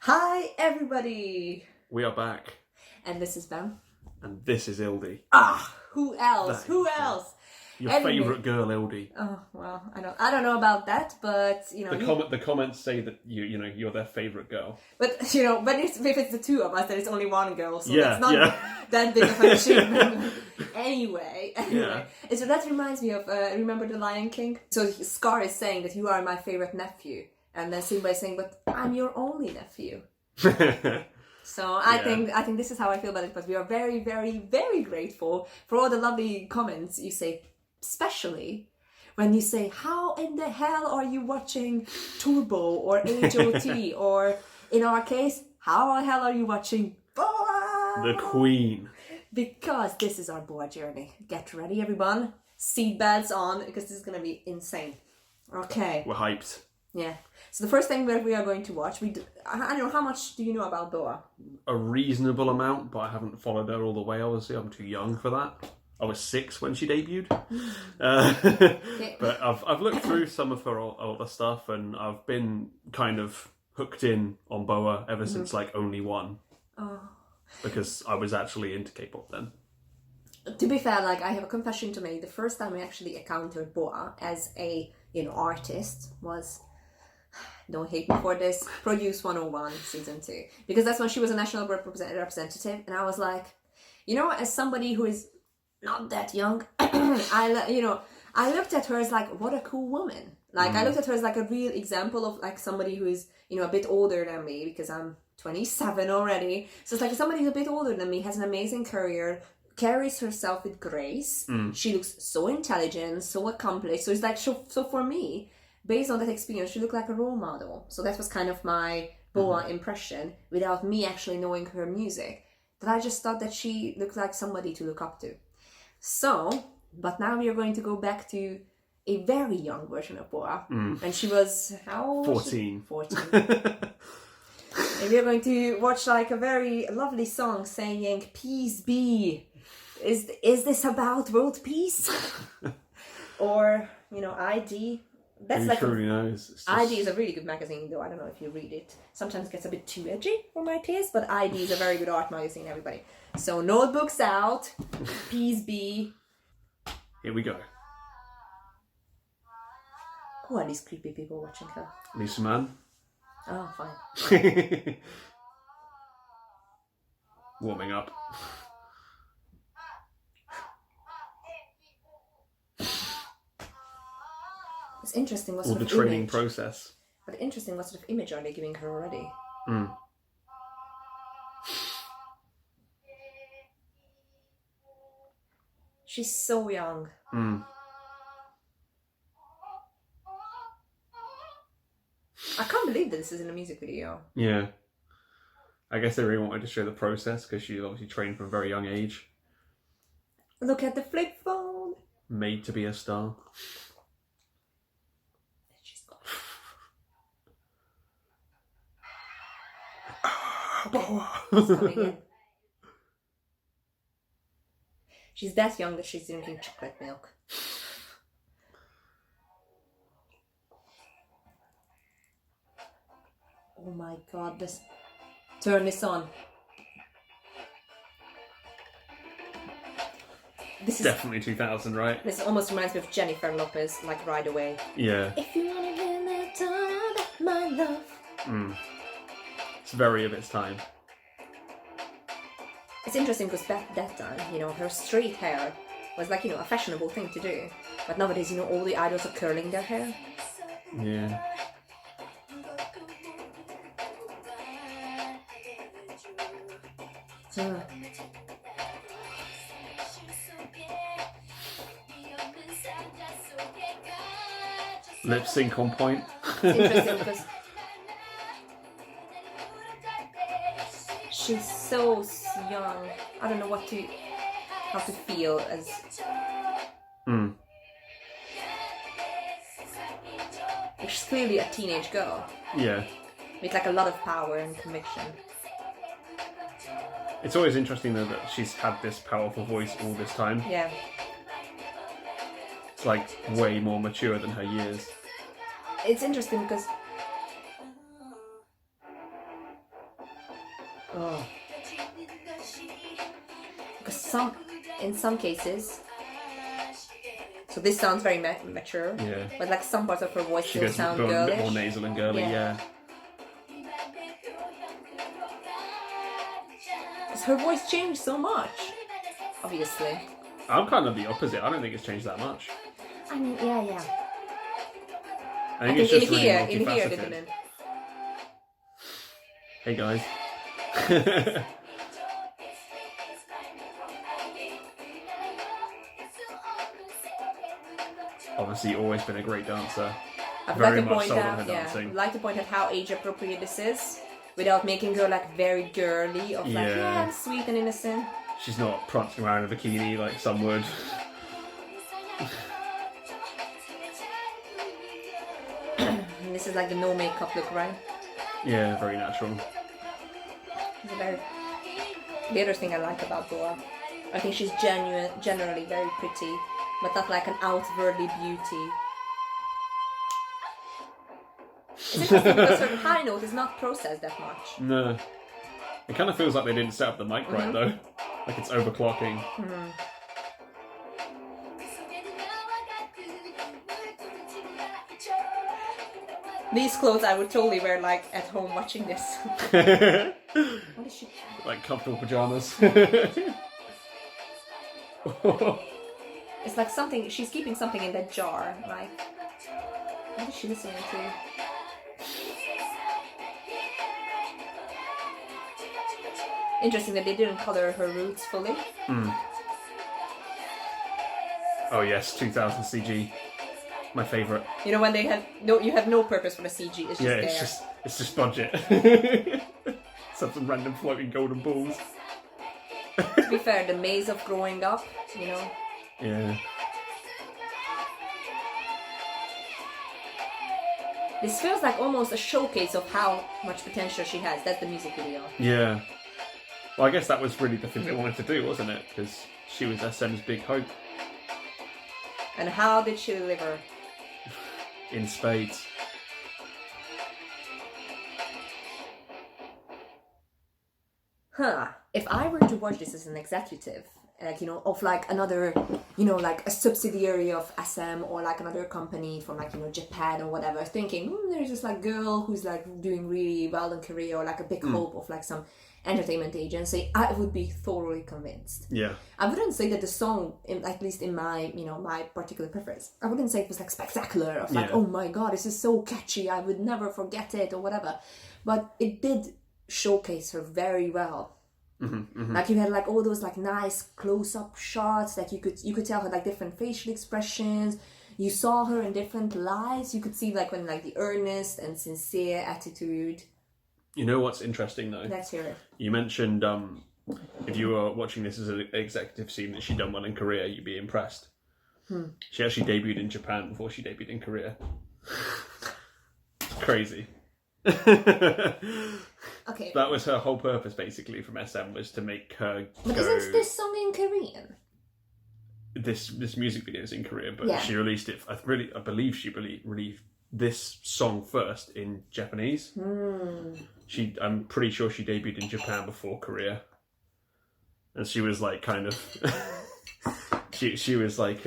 Hi everybody! We are back, And this is Ben. and this is Ildi. Who else? Who else? Your Anyway. favourite girl, Ildi. Oh well, I don't know about that, but you know. The comments say that you're their favourite girl. But you know, when if it's the two of us, then it's only one girl, so Yeah, that's not yeah. that big of an achievement. Anyway, Yeah. And so that reminds me of remember the Lion King? So Scar is saying that you are my favorite nephew, and then Simba is saying, "But I'm your only nephew." So I think this is how I feel about it. But we are very, very, very grateful for all the lovely comments you say, especially when you say, "How in the hell are you watching Turbo or HOT?" or in our case, "How the hell are you watching BoA?" The Queen. Because this is our BoA journey. Get ready, everyone. Seatbelts on, because this is gonna be insane. Okay. We're hyped. Yeah. So the first thing that we are going to watch, I don't know, how much do you know about BoA? A reasonable amount, but I haven't followed her all the way, obviously. I'm too young for that. I was 6 when she debuted. But I've looked through some of her older stuff, and I've been kind of hooked in on BoA ever since like Only One. Oh. Because I was actually into K-pop then. To be fair, like, I have a confession to make. The first time I actually encountered BoA as a, artist was, don't hate me for this, Produce 101 season 2. Because that's when she was a national representative, and I was like, as somebody who is not that young, I looked at her as like, what a cool woman. Like, I looked at her as like a real example of like somebody who is, a bit older than me, because I'm 27 already. So it's like somebody who's a bit older than me, has an amazing career, carries herself with grace. She looks so intelligent, so accomplished. So it's like, so for me, based on that experience, she looked like a role model. So that was kind of my BoA impression, without me actually knowing her music. That I just thought that she looked like somebody to look up to. So, but now we are going to go back to a very young version of BoA. And she was, how old? 14. 14. And we are going to watch like a very lovely song saying, "Peace be." Is this about world peace? Or, ID? That's Who like truly knows? It's just... ID is a really good magazine, though. I don't know if you read it. Sometimes it gets a bit too edgy for my taste, but ID is a very good art magazine, everybody. So notebooks out. Peace be. Here we go. Who are these creepy people watching her? Lisa Man. Oh, fine. Warming up. It's interesting what All sort the of training image. process. But interesting what sort of image are they giving her already? She's so young. I can't believe that this is in a music video. Yeah. I guess they really wanted to show the process, because she obviously trained from a very young age. Look at the flip phone. Made to be a star. She's gone. It's coming in. She's that young that she's drinking chocolate milk. Oh my god, turn this on. This is Definitely 2000, right? This almost reminds me of Jennifer Lopez, like Right Away. Yeah. If you wanna win that time, my love. It's very of its time. It's interesting because back that time, her straight hair was like, a fashionable thing to do. But nowadays, all the idols are curling their hair. Yeah. Lip sync on point. It's interesting because she's so young. I don't know how to feel as. She's clearly a teenage girl. Yeah. With like a lot of power and conviction. It's always interesting though that she's had this powerful voice all this time. Yeah. It's like way more mature than her years. It's interesting because Oh. Because in some cases, so this sounds very mature. Yeah. But like some parts of her voice She still goes sound a bit girlish. more nasal and girly, yeah. Because her voice changed so much. Obviously. I'm kind of the opposite. I don't think it's changed that much. I mean, yeah. I think it's just in really here, multifaceted. they didn't. Hey guys. Obviously, always been a great dancer. I'd Very like to much point sold on out, her dancing. I'd like to point out how age appropriate this is, without making her like very girly, of like, Yeah. I'm sweet and innocent. She's not prancing around in a bikini like some would. And this is like the no makeup look, right? Yeah, very natural. It's a very... The other thing I like about BoA, I think she's generally very pretty, but not like an outwardly beauty. Is it just because her high note is not processed that much? No. It kind of feels like they didn't set up the mic right though. Like it's overclocking. These clothes I would totally wear like at home watching this. What is she? Like comfortable pajamas. It's like something, she's keeping something in that jar, like, what is she listening to? Interesting that they didn't color her roots fully. Oh yes, 2000 CG. My favourite. You know when they have no, you have no purpose for the CG. It's just Yeah, there. it's just budget. Some random floating golden balls. To be fair, the maze of growing up, you know. Yeah. This feels like almost a showcase of how much potential she has. That's the music video. Yeah. Well, I guess that was really the thing they wanted to do, wasn't it? Because she was SM's big hope. And how did she deliver? In spades. Huh. If I were to watch this as an executive, like, you know, of like another, you know, like a subsidiary of SM or like another company from like, you know, Japan or whatever, thinking, there's this like girl who's like doing really well in Korea, or like a big hope of like some entertainment agency, I would be thoroughly convinced. Yeah. I wouldn't say that the song, at least in my, you know, my particular preference, I wouldn't say it was like spectacular, of like, oh my god, this is so catchy, I would never forget it or whatever. But it did showcase her very well. Like you had like all those like nice close-up shots, like you could tell her like different facial expressions. You saw her in different lights. You could see like when like the earnest and sincere attitude. You know what's interesting though? Let's hear it. You mentioned if you were watching this as an executive scene that she'd done well in Korea, you'd be impressed. She actually debuted in Japan before she debuted in Korea. It's crazy. Okay. That was her whole purpose, basically, from SM, was to make her. But isn't this song in Korean? This music video is in Korean, but Yeah. she released it. I believe she released this song first in Japanese. I'm pretty sure she debuted in Japan before Korea, and she was like kind of she was like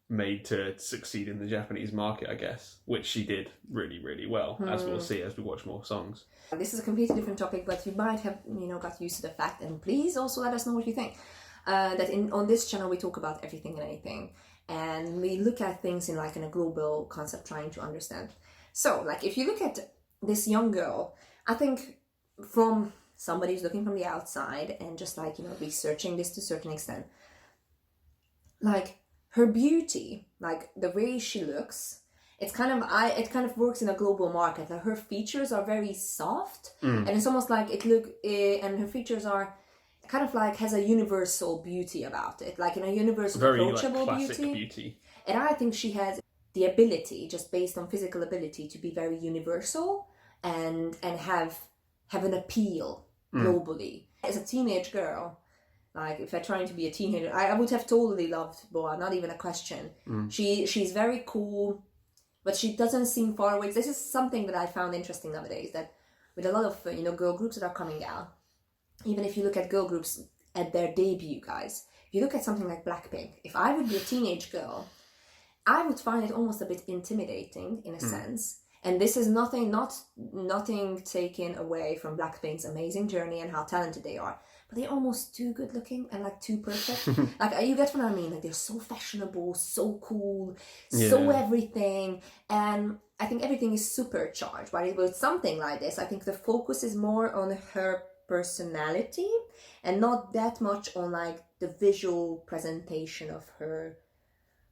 made to succeed in the Japanese market, I guess, which she did really, really well, as we'll see as we watch more songs. This is a completely different topic, but you might have, you know, got used to the fact, and please also let us know what you think. That on this channel we talk about everything and anything, and we look at things in like in a global concept, trying to understand. So, like, if you look at this young girl, I think from somebody who's looking from the outside and just like, you know, researching this to a certain extent, like her beauty, like the way she looks, it kind of works in a global market. Like her features are very soft, and it's almost like and her features are kind of like has a universal beauty about it, like in a universal, Very approachable like classic beauty. And I think she has the ability, just based on physical ability, to be very universal and have an appeal globally. As a teenage girl, like if I'm trying to be a teenager, I would have totally loved BoA, not even a question. She's very cool, but she doesn't seem far away. This is something that I found interesting nowadays, that with a lot of, you know, girl groups that are coming out, even if you look at girl groups at their debut, guys, if you look at something like Blackpink, if I would be a teenage girl, I would find it almost a bit intimidating in a sense. And this is nothing taken away from Blackpink's amazing journey and how talented they are. But they're almost too good looking and like too perfect. Like, you get what I mean? Like, they're so fashionable, so cool, so everything. And I think everything is supercharged. But with something like this, I think the focus is more on her personality and not that much on like the visual presentation of her,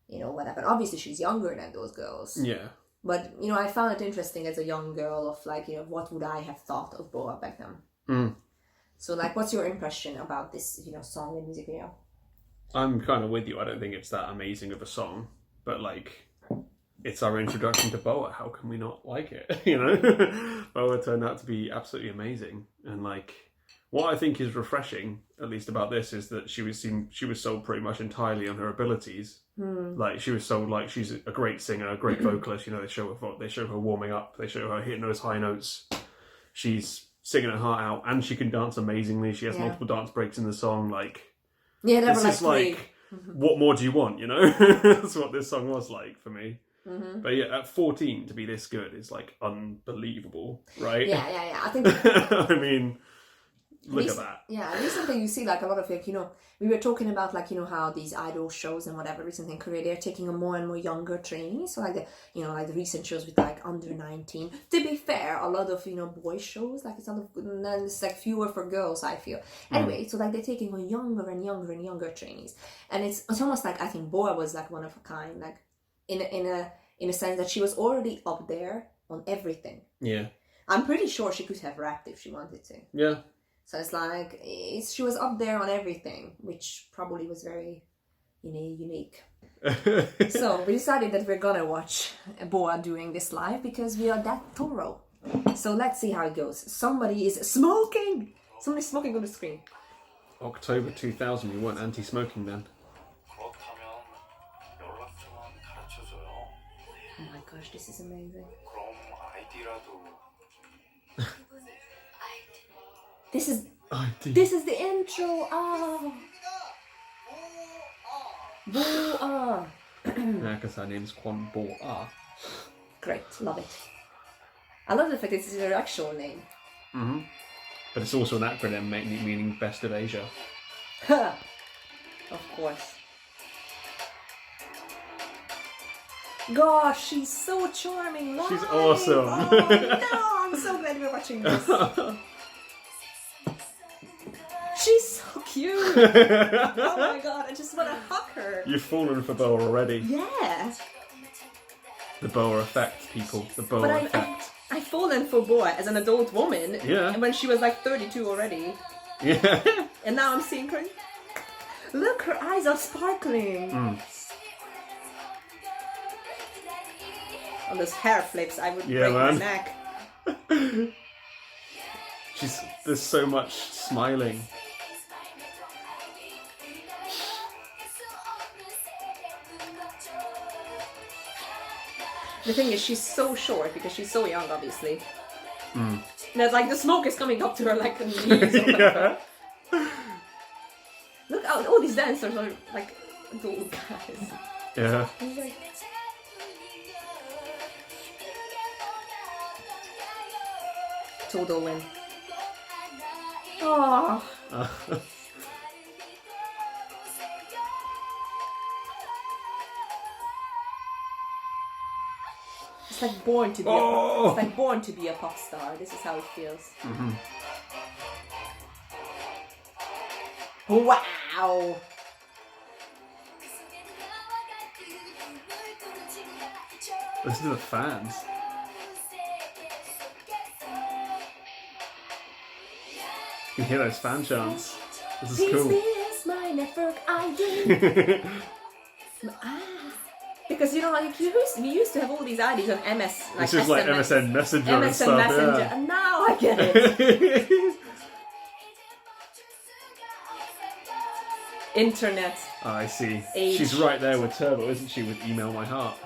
you know, whatever. Obviously, she's younger than those girls. Yeah. But, you know, I found it interesting as a young girl of like, you know, what would I have thought of BoA back then? So, like, what's your impression about this, you know, song and music video? I'm kind of with you. I don't think it's that amazing of a song, but like, it's our introduction to BoA. How can we not like it? You know, BoA turned out to be absolutely amazing, and like, what I think is refreshing, at least about this, is that she was sold pretty much entirely on her abilities. Like, she was sold like she's a great singer, a great vocalist. You know, they show her warming up, they show her hitting those high notes. She's singing her heart out, and she can dance amazingly. She has multiple dance breaks in the song. Like, this is like, what more do you want? You know, that's what this song was like for me. But yeah, at 14 to be this good is like unbelievable, right? Yeah. I think. I mean, look at that. Yeah, recently you see like a lot of like, you know, we were talking about like, you know, how these idol shows and whatever recently in Korea, they're taking a more and more younger trainees. So like the, you know, like the recent shows with like under 19. To be fair, a lot of, you know, boy shows, like it's not and then it's like fewer for girls, I feel. Anyway, so like they're taking on younger and younger and younger trainees. And it's almost like I think BoA was like one of a kind, like in a sense that she was already up there on everything. Yeah. I'm pretty sure she could have rapped if she wanted to. Yeah. So it's like, she was up there on everything, which probably was very, you know, unique. So we decided that we're gonna watch BoA doing this live because we are that thorough. So let's see how it goes. Somebody is smoking! Somebody's smoking on the screen. October 2000, we weren't anti-smoking then. Oh my gosh, this is amazing. This is the intro. Oh, BoA. Yeah, because her name's BoA. Great, love it. I love the fact this is her actual name. But it's also an acronym meaning Best of Asia. Of course. Gosh, she's so charming live. She's awesome. Oh no, I'm so glad we're watching this. She's so cute. Oh my god, I just want to hug her. You've fallen for BoA already. Yeah. The BoA effect, people. The BoA effect. I've fallen for BoA as an adult woman. Yeah. And when she was like 32 already. Yeah. And now I'm seeing her. Look, her eyes are sparkling. On those hair flips, I would break my neck. There's so much smiling. The thing is, she's so short because she's so young, obviously. That like the smoke is coming up to her like the knees or whatever. Look out! All these dancers are like adult guys. Yeah. Like, total win. Oh. It's like born to be. It's like born to be a pop star. This is how it feels. Wow. Listen to the fans. You hear those fan chants. This is cool. This is my network ID. Because you know, like we used to have all these IDs on MS. Like this is like MSN Messenger and stuff. Messenger, yeah. and now I get it. Internet. Oh, I see. Age. She's right there with Turbo, isn't she? With Email My Heart.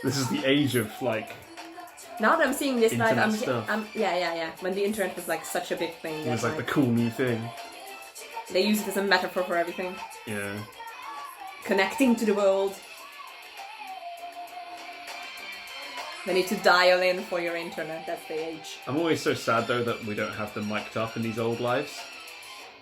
This is the age of like Now that I'm seeing this live, Internet stuff. yeah. When the internet was like such a big thing. It was like the cool new thing. They use it as a metaphor for everything. Yeah. Connecting to the world. They need to dial in for your internet, that's the age. I'm always so sad though that we don't have them mic'd up in these old lives.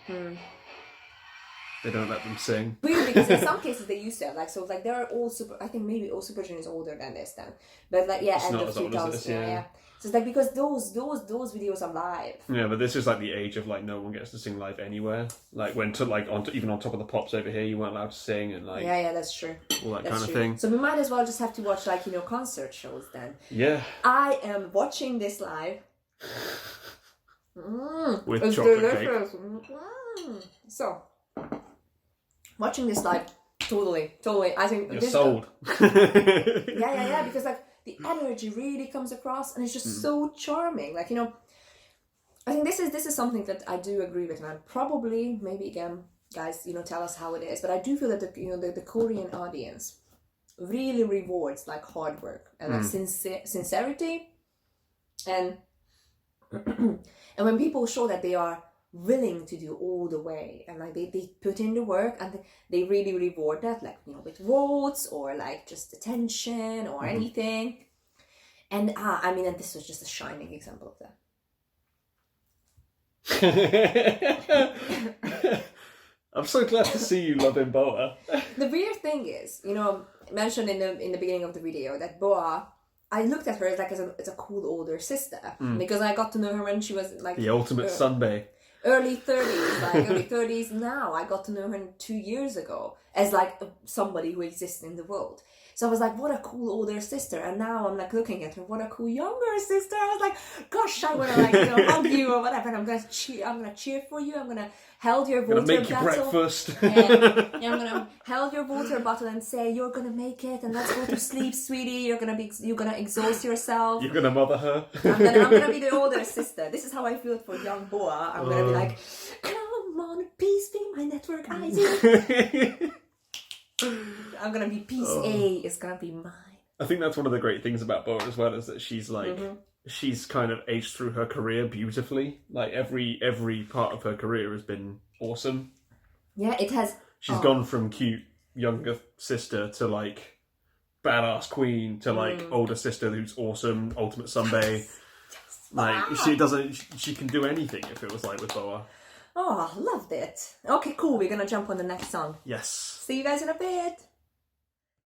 They don't let them sing. Weird, because in some cases they used to have, like, so like they're all super, I think maybe all Super Junior is older than this then. But like, yeah, It's end not of as old as 2000s, this, yeah. yeah. So it's like, because those videos are live. Yeah, but this is like the age of like no one gets to sing live anywhere. Like when even on Top of the Pops over here, you weren't allowed to sing and like Yeah, that's true. all that That's kind of true. thing. So we might as well just have to watch like, concert shows then. Yeah. I am watching this live. With it's chocolate delicious. cake. So, watching this live, totally. I think You're this sold. yeah, because like the energy really comes across, and it's just so charming. Like, I think this is something that I do agree with, and probably maybe again, guys, tell us how it is. But I do feel that the Korean audience really rewards like hard work and like sincerity, and and when people show that they are willing to do all the way, and like they put in the work, and they really reward that, like with votes or like just attention or anything. And and this was just a shining example of that. I'm so glad to see you loving BoA. The weird thing is, mentioned in the beginning of the video that BoA, I looked at her as a cool older sister because I got to know her when she was like the ultimate sunbae. Early 30s. Now I got to know her 2 years ago as like somebody who exists in the world. So I was like, what a cool older sister. And now I'm like looking at her, what a cool younger sister. I was like, gosh, I want to like hug you or whatever. And I'm gonna cheer for you. I'm gonna hold your water make you bottle. breakfast. Yeah, I'm gonna hold your water bottle and say, you're gonna make it, and let's go to sleep, sweetie. You're gonna exhaust yourself. You're gonna mother her. I'm gonna be the older sister. This is how I feel for young BoA. I'm gonna be like, come on, peace be my network ID. I'm gonna be piece A. It's gonna be mine. I think that's one of the great things about BoA as well, is that she's like she's kind of aged through her career beautifully. Like every part of her career has been awesome. Yeah, it has. She's gone from cute younger sister to like badass queen to like older sister who's awesome, ultimate sunbae. Yes. Like she can do anything. It feels like with BoA. Oh, loved it. Okay, cool. We're gonna jump on the next song. Yes. See you guys in a bit.